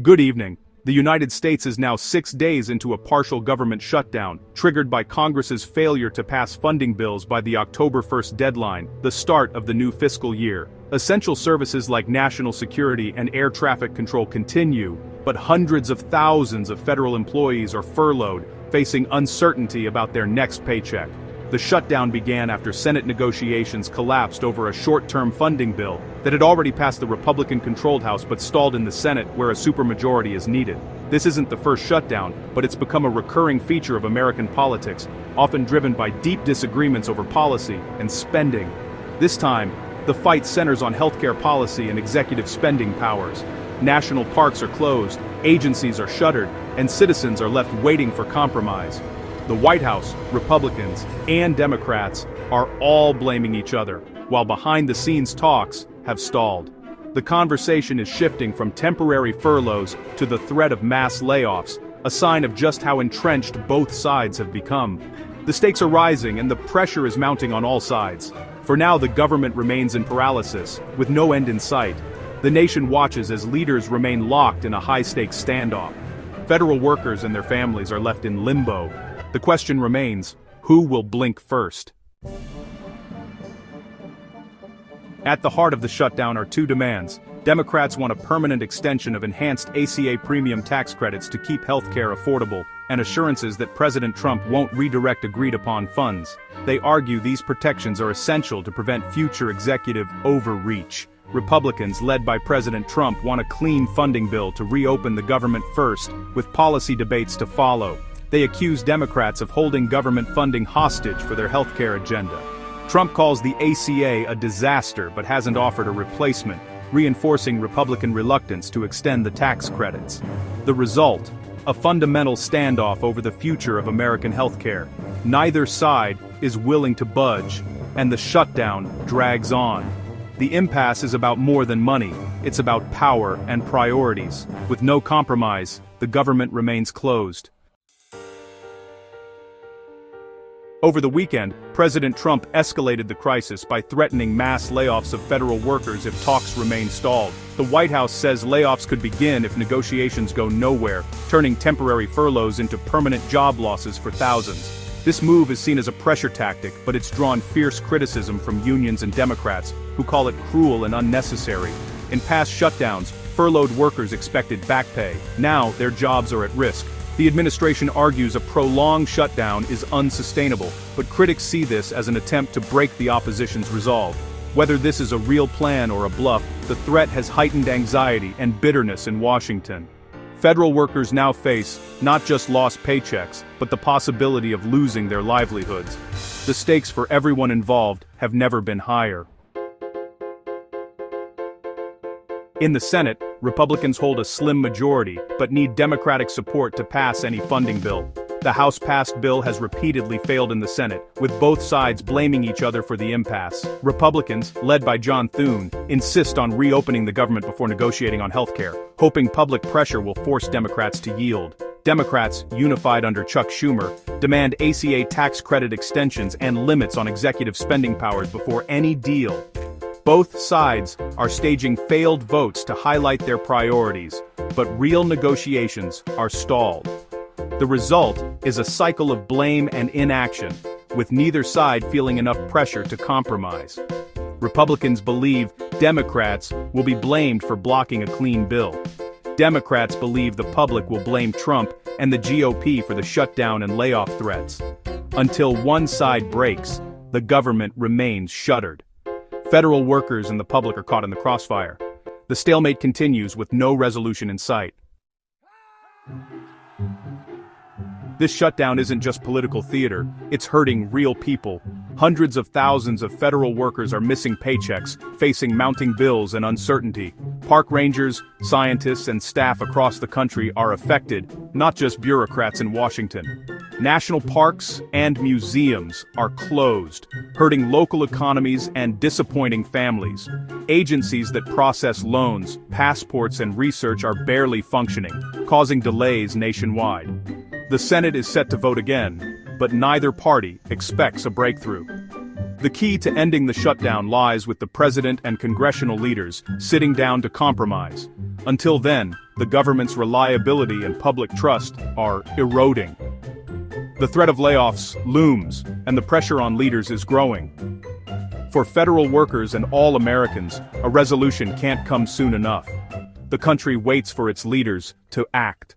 Good evening. The United States is now 6 days into a partial government shutdown, triggered by Congress's failure to pass funding bills by the October 1st deadline, the start of the new fiscal year. Essential services like national security and air traffic control continue, but hundreds of thousands of federal employees are furloughed, facing uncertainty about their next paycheck. The shutdown began after Senate negotiations collapsed over a short-term funding bill that had already passed the Republican-controlled House but stalled in the Senate where a supermajority is needed. This isn't the first shutdown, but it's become a recurring feature of American politics, often driven by deep disagreements over policy and spending. This time, the fight centers on healthcare policy and executive spending powers. National parks are closed, agencies are shuttered, and citizens are left waiting for compromise. The White House, Republicans, and Democrats are all blaming each other, while behind-the-scenes talks have stalled. The conversation is shifting from temporary furloughs to the threat of mass layoffs, a sign of just how entrenched both sides have become. The stakes are rising and the pressure is mounting on all sides. For now, the government remains in paralysis, with no end in sight. The nation watches as leaders remain locked in a high-stakes standoff. Federal workers and their families are left in limbo. The question remains, who will blink first? At the heart of the shutdown are two demands. Democrats want a permanent extension of enhanced ACA premium tax credits to keep healthcare affordable, and assurances that President Trump won't redirect agreed-upon funds. They argue these protections are essential to prevent future executive overreach. Republicans, led by President Trump, want a clean funding bill to reopen the government first, with policy debates to follow. They accuse Democrats of holding government funding hostage for their healthcare agenda. Trump calls the ACA a disaster but hasn't offered a replacement, reinforcing Republican reluctance to extend the tax credits. The result? A fundamental standoff over the future of American healthcare. Neither side is willing to budge, and the shutdown drags on. The impasse is about more than money, it's about power and priorities. With no compromise, the government remains closed. Over the weekend, President Trump escalated the crisis by threatening mass layoffs of federal workers if talks remain stalled. The White House says layoffs could begin if negotiations go nowhere, turning temporary furloughs into permanent job losses for thousands. This move is seen as a pressure tactic, but it's drawn fierce criticism from unions and Democrats, who call it cruel and unnecessary. In past shutdowns, furloughed workers expected back pay. Now, their jobs are at risk. The administration argues a prolonged shutdown is unsustainable, but critics see this as an attempt to break the opposition's resolve. Whether this is a real plan or a bluff, the threat has heightened anxiety and bitterness in Washington. Federal workers now face not just lost paychecks, but the possibility of losing their livelihoods. The stakes for everyone involved have never been higher. In the Senate, Republicans hold a slim majority, but need Democratic support to pass any funding bill. The House-passed bill has repeatedly failed in the Senate, with both sides blaming each other for the impasse. Republicans, led by John Thune, insist on reopening the government before negotiating on healthcare, hoping public pressure will force Democrats to yield. Democrats, unified under Chuck Schumer, demand ACA tax credit extensions and limits on executive spending powers before any deal. Both sides are staging failed votes to highlight their priorities, but real negotiations are stalled. The result is a cycle of blame and inaction, with neither side feeling enough pressure to compromise. Republicans believe Democrats will be blamed for blocking a clean bill. Democrats believe the public will blame Trump and the GOP for the shutdown and layoff threats. Until one side breaks, the government remains shuttered. Federal workers and the public are caught in the crossfire. The stalemate continues with no resolution in sight. This shutdown isn't just political theater, it's hurting real people. Hundreds of thousands of federal workers are missing paychecks, facing mounting bills and uncertainty. Park rangers, scientists, and staff across the country are affected, not just bureaucrats in Washington. National parks and museums are closed, hurting local economies and disappointing families. Agencies that process loans, passports, and research are barely functioning, causing delays nationwide. The Senate is set to vote again, but neither party expects a breakthrough. The key to ending the shutdown lies with the president and congressional leaders sitting down to compromise. Until then, the government's reliability and public trust are eroding. The threat of layoffs looms, and the pressure on leaders is growing. For federal workers and all Americans, a resolution can't come soon enough. The country waits for its leaders to act.